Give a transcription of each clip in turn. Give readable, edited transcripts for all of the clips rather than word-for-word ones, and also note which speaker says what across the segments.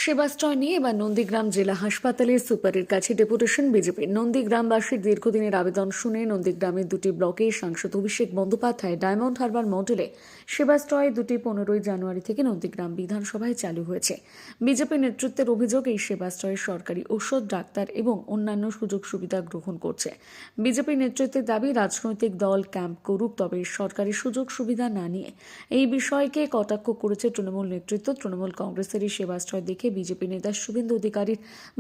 Speaker 1: সেবাশ্রয় নিয়ে এবার নন্দীগ্রাম জেলা হাসপাতালের সুপারের কাছে ডেপুটেশন বিজেপির। নন্দীগ্রামবাসীর দীর্ঘদিনের আবেদন শুনে নন্দীগ্রামের দুটি ব্লকে সাংসদ অভিষেক বন্দ্যোপাধ্যায় ডায়মন্ড হারবার মডেলে সেবাশ্রয় দুটি 15ই জানুয়ারি থেকে নন্দীগ্রাম বিধানসভায় চালু হয়েছে। বিজেপি নেতৃত্বের অভিযোগ, এই সেবাশ্রয়ের সরকারি ঔষধ, ডাক্তার এবং অন্যান্য সুযোগ সুবিধা গ্রহণ করছে। বিজেপি নেতৃত্বের দাবি, রাজনৈতিক দল ক্যাম্প করুক, তবে সরকারি সুযোগ সুবিধা না নিয়ে। এই বিষয়কে কটাক্ষ করেছে তৃণমূল নেতৃত্ব। তৃণমূল কংগ্রেসের এই সেবাশ্রয় দেখে বিজেপি নেতা শুভেন্দু অধিকারীর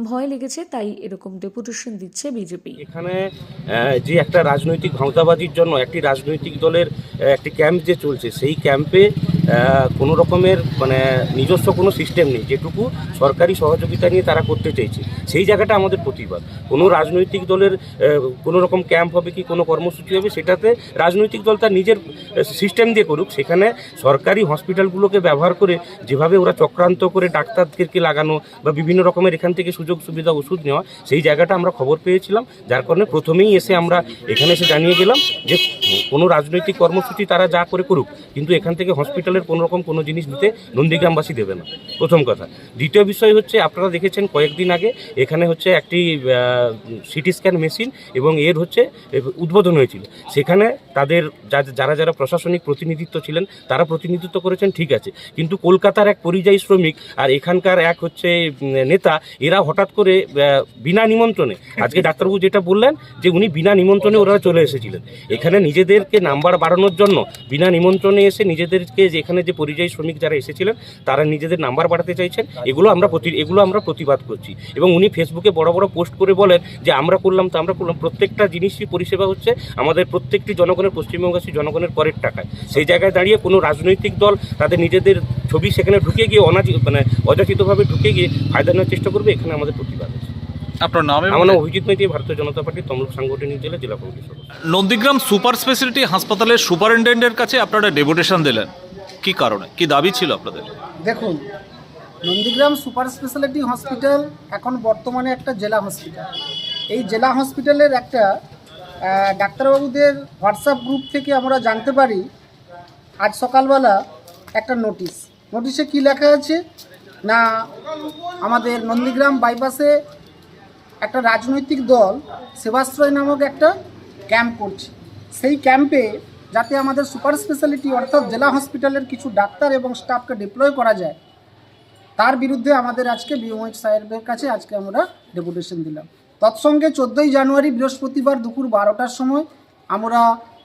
Speaker 1: ভয় লেগেছে, তাই এরকম ডেপুটেশন দিচ্ছে বিজেপি।
Speaker 2: এখানে যে একটা রাজনৈতিক ভাঁওতাবাজির জন্য একটি রাজনৈতিক দলের একটি ক্যাম্প যে চলছে, সেই ক্যাম্পে কোনো রকমের নিজস্ব কোনো সিস্টেম নেই, যেটুকু সরকারি সহযোগিতা নিয়ে তারা করতে চাইছে, সেই জায়গাটা আমাদের প্রতিবাদ। কোনো রাজনৈতিক দলের কোনো রকম ক্যাম্প হবে কি কোনো কর্মসূচি হবে, সেটাতে রাজনৈতিক দল তার নিজের সিস্টেম দিয়ে করুক। সেখানে সরকারি হসপিটালগুলোকে ব্যবহার করে যেভাবে ওরা চক্রান্ত করে ডাক্তারদেরকে লাগানো বা বিভিন্ন রকমের এখান থেকে সুযোগ সুবিধা ওষুধ নেওয়া, সেই জায়গাটা আমরা খবর পেয়েছিলাম, যার কারণে প্রথমেই এসে আমরা এখানে এসে জানিয়ে গেলাম যে কোনো রাজনৈতিক কর্মসূচি তারা যা করে করুক, কিন্তু এখান থেকে হসপিটালের কোনো রকম কোনো জিনিস দিতে নন্দীগ্রামবাসী দেবে না, প্রথম কথা। দ্বিতীয় বিষয় হচ্ছে, আপনারা দেখেছেন কয়েকদিন আগে এখানে একটি সিটি স্ক্যান মেশিন এবং এর উদ্বোধন হয়েছিল। সেখানে তাদের যারা প্রশাসনিক প্রতিনিধিত্ব ছিলেন তারা প্রতিনিধিত্ব করেছেন, ঠিক আছে, কিন্তু কলকাতার এক পরিযায়ী শ্রমিক আর এখানকার এক নেতা, এরা হঠাৎ করে বিনা নিমন্ত্রণে, আজকে ডাক্তারবাবু যেটা বললেন যে উনি বিনা নিমন্ত্রণে ওরা চলে এসেছিলেন এখানে নিজেদেরকে নাম্বার বাড়ানোর জন্য। বিনা নিমন্ত্রণে এসে নিজেদেরকে, যে এখানে যে পরিযায়ী শ্রমিক যারা এসেছিলেন তারা নিজেদের নাম্বার বাড়াতে চাইছেন, এগুলো আমরা প্রতিবাদ করছি। এবং উনি ফেসবুকে বড় বড় পোস্ট করে বলেন যে আমরা করলাম। প্রত্যেকটা জিনিসই পরিষেবা হচ্ছে আমাদের প্রত্যেকটি জনগণের, পশ্চিমবঙ্গবাসী জনগণের করের টাকায়। সেই জায়গায় দাঁড়িয়ে কোনো রাজনৈতিক দল তাদের নিজেদের ছবি সেখানে ঢুকে গিয়ে অযাচিতভাবে ঢুকে গিয়ে ফায়দা নেওয়ার চেষ্টা করবে, এখানে আমাদের প্রতিবাদ আছে।
Speaker 3: আপনার নাম?
Speaker 2: আমার নাম অভিজিৎ মাইতি, ভারতীয় জনতা পার্টির তমলুক সাংগঠনিক জেলা কমিটির সদস্য।
Speaker 3: নন্দীগ্রাম সুপার স্পেশালিটি হাসপাতালের সুপারিনটেন্ডেন্টের কাছে আপনারা ডেপুটেশন দিলেন, কি কারণে, কি দাবি ছিল আপনাদের?
Speaker 4: দেখুন, নন্দীগ্রাম সুপার স্পেশালিটি হসপিটাল এখন বর্তমানে একটা জেলা হসপিটাল। এই জেলা হসপিটালের একটা ডাক্তারবাবুদের হোয়াটসঅ্যাপ গ্রুপ থেকে আমরা জানতে পারি আজ সকালবেলা একটা নোটিশে কি লেখা আছে না, আমাদের নন্দীগ্রাম বাইপাসে একটা রাজনৈতিক দল সেবাশ্রয় নামক একটা ক্যাম্প করছে। সেই ক্যাম্পে যাতে আমাদের সুপার স্পেশালিটি অর্থাৎ জেলা হসপিটালের কিছু ডাক্তার এবং স্টাফকে ডিপ্লয় করা যায়, তার বিরুদ্ধে আমাদের আজকে বিএমওএইচ সাহেবের কাছে আজকে আমরা ডেপুটেশন দিলাম। তৎসঙ্গে 14ই জানুয়ারি বৃহস্পতিবার দুপুর 12টার সময় আমরা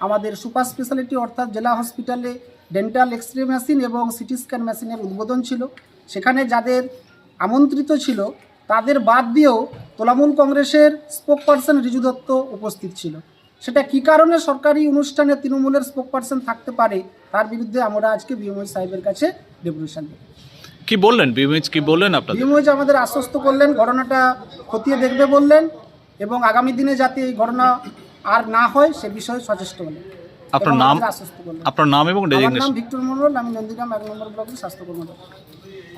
Speaker 4: আমাদের সুপার স্পেশালিটি অর্থাৎ জেলা হসপিটালে ডেন্টাল এক্স-রে মেশিন এবং সিটি স্ক্যান মেশিনের উদ্বোধন ছিল। সেখানে যাদের আমন্ত্রিত ছিল তাদের বাদ দিয়েও তৃণমূল কংগ্রেসের স্পোক পারসন রিজু দত্ত উপস্থিত ছিল। সেটা কী কারণে সরকারি অনুষ্ঠানে তৃণমূলের স্পোক পারসন থাকতে পারে, তার বিরুদ্ধে আমরা আজকে বিএমওএইচ সাহেবের কাছে ডেপুটেশন দিই।
Speaker 3: কি বললেন বিএমওএইচ, কি বললেন আপনাদের?
Speaker 4: বিএমওএইচ আমাদের আশ্বস্ত করলেন, ঘটনাটা খতিয়ে দেখবে বললেন, এবং আগামী দিনে যাতে এই ঘটনা আর না হয় সে বিষয়ে সচেষ্ট হলেন।
Speaker 3: আপনার নাম?
Speaker 4: আশ্বস্ত করলেন।
Speaker 3: আপনার নাম এবং ডেজিগনেশন?
Speaker 4: আমার নাম ভিক্টর মন্ডল, আমি নন্দীগ্রাম 1 নম্বর ব্লকের স্বাস্থ্য কর্মকর্তা।